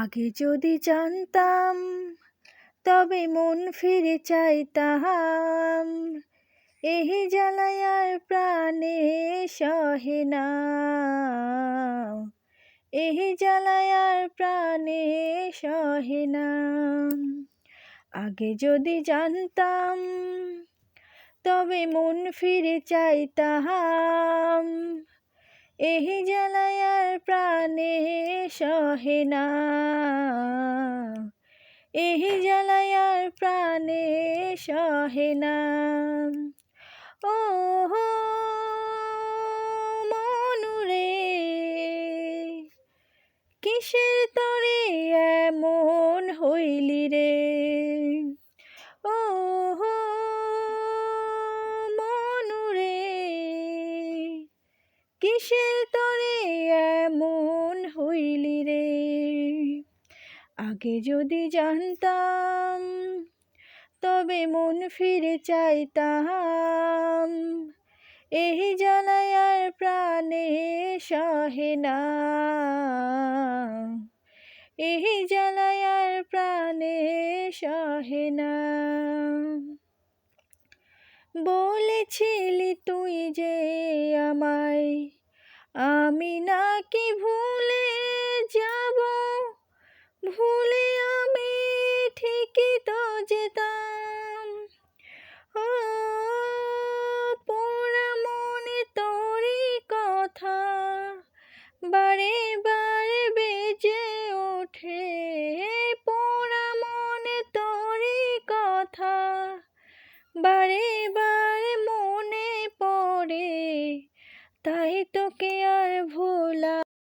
আগে যদি জানতাম তবে মন ফিরে চাইতাম। এই জ্বালায় আর প্রাণে সহে না, এই জ্বালায় আর প্রাণে সহে না। আগে যদি জানতাম তবে মন ফিরে চাইতাম। এই জ্বালায় আর প্রাণে সহে না, এই জ্বালায় আর প্রাণে সহে না। ও হো মনুরে, কিসের তরে এমন হইলি রে। ও হো মনুরে, কিসের তরে এমন হইলি রে। আগে যদি জানতাম তবে মন ফিরে চাইতাম। এই জ্বালায় আর প্রাণে সহে না, এই জ্বালায় আর প্রাণে সহে না। বলেছিলি তুই যে আমায়, আমি নাকি ভুলে যাব। ভুলে আমি ঠিকই